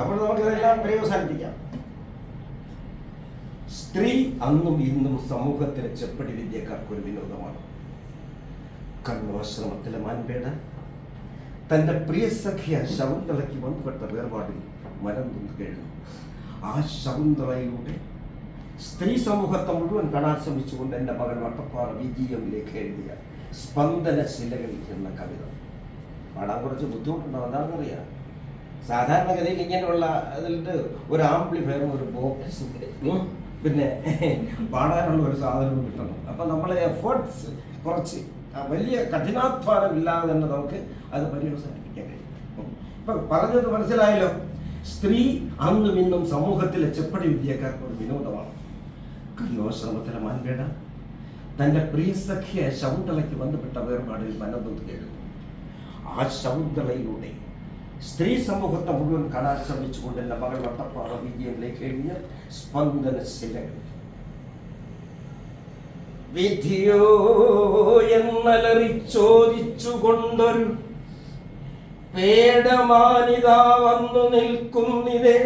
അപ്പോൾ നമുക്കിതെല്ലാം പര്യവസാനിപ്പിക്കാം. സ്ത്രീ അന്നും ഇന്നും സമൂഹത്തിലെ ചെപ്പടി വിദ്യക്കാർക്കൊരു വിനോദമാണ്. കണ്ണുവാശ്രമത്തിലെ മാൻപേട തൻ്റെ പ്രിയ സഖിയ ശകുന്തളയ്ക്ക് ബന്ധപ്പെട്ട വേർപാടിൽ മനം നൊന്ത് കഴിഞ്ഞു. ആ ശകുന്തളയിലൂടെ സ്ത്രീ സമൂഹത്തെ മുഴുവൻ കാണാൻ ശ്രമിച്ചുകൊണ്ട് എൻ്റെ മകൾ വട്ടപ്പാറ വിജയമിലേക്ക് എഴുതിയ സ്പന്ദന ശിലകൾ എന്ന കവിത പാടാൻ കുറച്ച് ബുദ്ധിമുട്ടുണ്ടാവും. എന്താണെന്നറിയാം, സാധാരണഗതിയിൽ ഇങ്ങനെയുള്ള അതിൻ്റെ ഒരു ആംപ്ലിഫയറും ഒരു ബോക്സും പിന്നെ പാടാനുള്ള ഒരു സാധനവും കിട്ടണം. അപ്പം നമ്മളെ എഫേർട്സ് കുറച്ച് വലിയ കഠിനാധ്വാനം ഇല്ലാതെ തന്നെ നമുക്ക് അത് പര്യവസാനിപ്പിക്കാൻ കഴിയും. ഇപ്പം പറഞ്ഞത് മനസ്സിലായല്ലോ. സ്ത്രീ അന്നും ഇന്നും സമൂഹത്തിലെ ചെപ്പടി വിദ്യക്കാർക്ക് ഒരു വിനോദമാണ്. കണ്ണുവാശ്രമത്തിലെ മാൻപേട തൻ്റെ പ്രിയ സഖിയ ശകുന്തളയ്ക്ക് ബന്ധപ്പെട്ട വേർപാടിൽ മനം നൊന്ത് കേൾക്കുന്നു. ആ ശകുന്തളയിലൂടെ സ്ത്രീ സമൂഹത്തെ മുഴുവൻ കാണാൻ ശ്രമിച്ചുകൊണ്ട് എൻ്റെ മകൾ വട്ടപ്പാറ വിജയമിലേക്ക് എഴുതിയ സ്പന്ദന ശിലകൾ. വിധിയോ എന്നലറി ചോദിച്ചുകൊണ്ടൊരു പേടമാനിതാ വന്നു നിൽക്കുന്നിതേ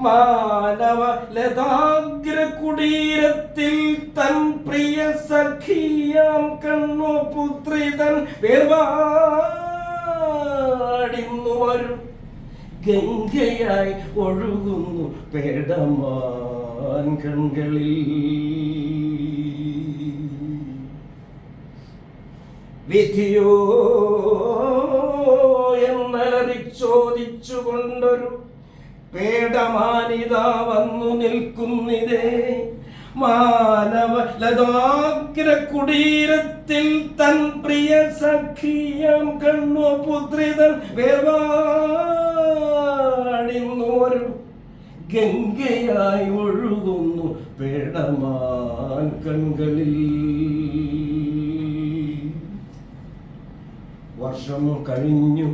മാനവ ലതാഗ്ര കുടീരത്തിൽ തൻ പ്രിയ സഖിയാം കണ്ണു പുത്രിതൻ വേർപാടിന്നു വരും ഗംഗയായി ഒഴുകുന്നു പേടമാൻ കൺകളിൽ. വിധിയോ എന്നലറി ചോദിച്ചുകൊണ്ടൊരു പേടമാനിതാ വന്നു നിൽക്കുന്നിതേ മാനവ ലതാഗ്ര കുടീരത്തിൽ തൻ പ്രിയ സഖിയാം കണ്ണു പുത്രിതൻ വേർപാടിന്നു ഒരു ഗംഗയായി ഒഴുകുന്നു പേടമാൻ കൺകളിൽ. വർഷം കഴിഞ്ഞു,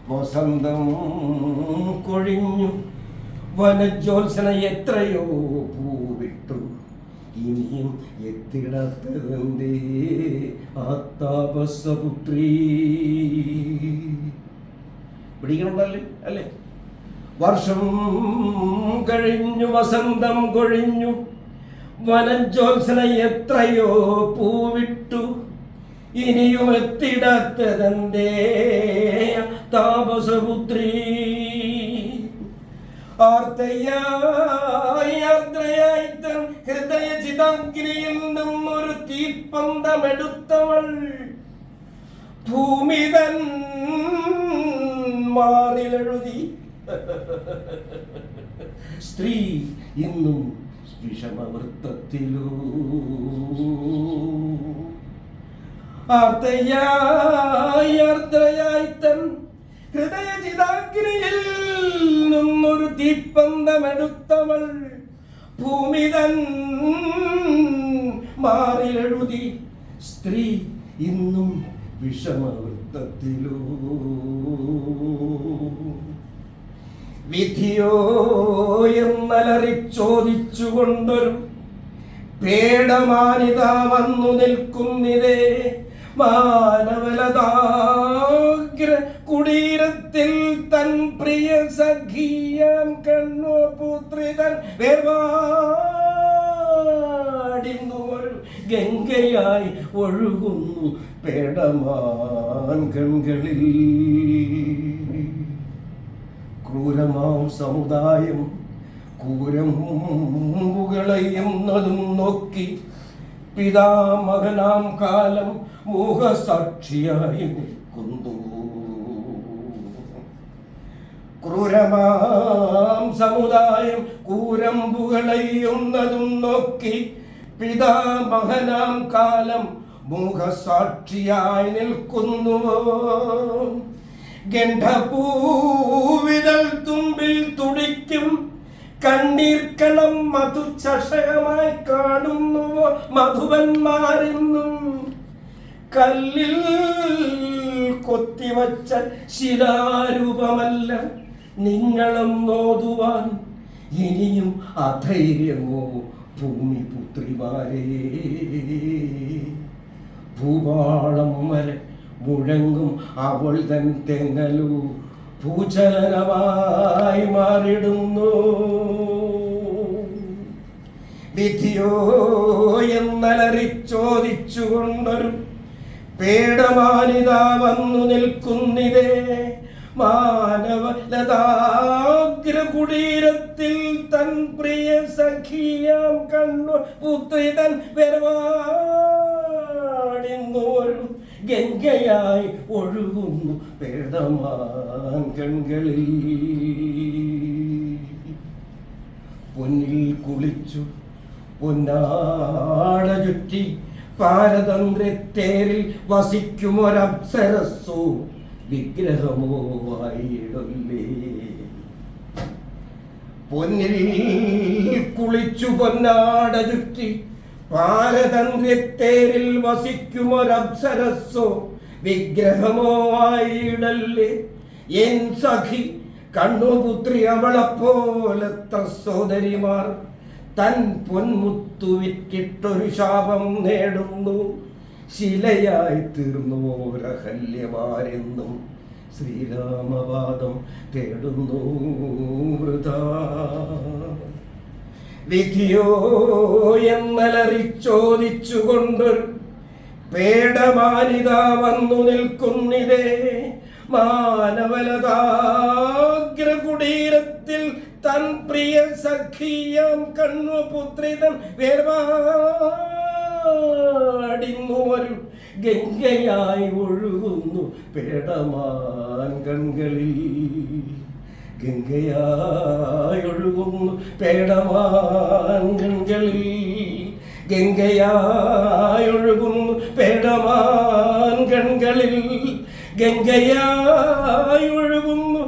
വസന്തം കൊഴിഞ്ഞു, വനജോത്സന എത്രയോ പൂവിട്ടു, ഇനിയും എത്തിടാത്തതെന്തേ ആത്താപസപുത്രീ. പിടിക്കണമല്ലേ അല്ലേ? വർഷം കഴിഞ്ഞു, വസന്തം കൊഴിഞ്ഞു, വനജോത്സന എത്രയോ പൂവിട്ടു, ഇനിയും എത്തിടാത്തതെന്തേ താപസപുത്രീ. ആർദ്രയായി തൻ ഹൃദയ ചിതാഗ്നിയിൽ നിന്നൊരു തീപ്പന്തമെടുത്തവൾ ഭൂമിതൻ മാറിലെഴുതി. സ്ത്രീ ഇന്നും വിഷമവൃത്തത്തിലൂ. ആർദ്രയായി തൻ ഹൃദയ ചിതാഗ്നിയിൽ നിന്നൊരു തീപ്പന്തമെടുത്തവൾ ഭൂമിതൻ മാറിലെഴുതി. സ്ത്രീ ഇന്നും വിഷമവൃത്തത്തിലൂ. വിധിയോ എന്നലറി ചോദിച്ചുകൊണ്ടൊരു പേടമാനിതാ വന്നു നിൽക്കുന്നിതേ മാനവലതാഗ്ര കുടീരത്തിൽ തൻ പ്രിയ സഖിയാം കണ്ണു പുത്രിതൻ വേർപാടിന്നു ഒരു ഗംഗയായി ഒഴുകുന്നു പേടമാൻ കൺകളിൽ. ക്രൂരമാം സമുദായം കൂരമ്പുകളെയുന്നതും നോക്കി പിതാമകനാം കാലം മോഹസാക്ഷിയായി നിൽക്കുന്നു. ക്രൂരമാം സമുദായം കൂരമ്പുകളെയുന്നതും നോക്കി പിതാമകനാം കാലം മോഹസാക്ഷിയായി നിൽക്കുന്നുവോ. ഗന്ധപൂവിതൾ തുമ്പിൽ തുടിക്കും കണ്ണീർക്കളം മധുചഷകമായി കാണുന്നുവോ മധുവന്മാരെന്നും. കല്ലിൽ കൊത്തിവച്ച ശിലാരൂപമല്ല നിങ്ങളും നോതുവാൻ ഇനിയും അധൈര്യമോ ഭൂമിപുത്രിമാരേ. ഭൂപാളം വരെ മുഴങ്ങും അവൾ തൻ തെങ്ങലു ഭൂചലനമായി മാറിടുന്നു. വിധിയോ എന്നലറിച്ചോദിച്ചുകൊണ്ടൊരു പേടമാനിതാ വന്നു നിൽക്കുന്നിതേ മാനവലതാഗ്രകുടീരത്തിൽ തൻ പ്രിയ സഖിയാം കണ്ണു പുത്രിതൻ വെരവാടിന്നോരു ഗംഗയായി ഒഴുകുന്നു പേടമാൻ കൺകളിൽ. പൊന്നിൽ കുളിച്ചു പൊന്നാട ചുറ്റി പാരതന്ത്രത്തേരിൽ വസിക്കുമൊരപ്സരസ്സോ വിഗ്രഹമോ ആയിടല്ലേ. പൊന്നിൽ കുളിച്ചു പൊന്നാട ചുറ്റി പാരതന്ത്രത്തേരിൽ വസിക്കുമൊരപ്സരസ്സോ വിഗ്രഹമോ ആയിടല്ലേ. എൻ സഖി കണ്ണുപുത്രി അവളെപ്പോലത്ര സോദരിമാർ തൻ പൊന്മുത്തു വിറ്റിട്ടൊരു ശാപം നേടുന്നു. ശിലയായി തീർന്നു രഹല്യമാരെന്നും ശ്രീരാമപാദം തേടുന്നു വൃഥാ. വിധിയോ എന്നലറിച്ചോദിച്ചുകൊണ്ടൊരു പേടമാനിതാ വന്നു നിൽക്കുന്നിതേ മാനവലതാഗ്രകുടീരത്തിൽ തൻ പ്രിയ സഖിയാം കണ്ണു പുത്രിതൻ വേർപാടിന്നു ഒരു ഗംഗയായി ഒഴുകുന്നു പേടമാൻ കൺകളിൽ. ഗംഗയായി ഒഴുകുന്നു പേടമാൻ കൺകളിൽ. ഗംഗയായി ഒഴുകുന്നു പേടമാൻ കൺകളിൽ. ഗംഗയായി ഒഴുകുന്നു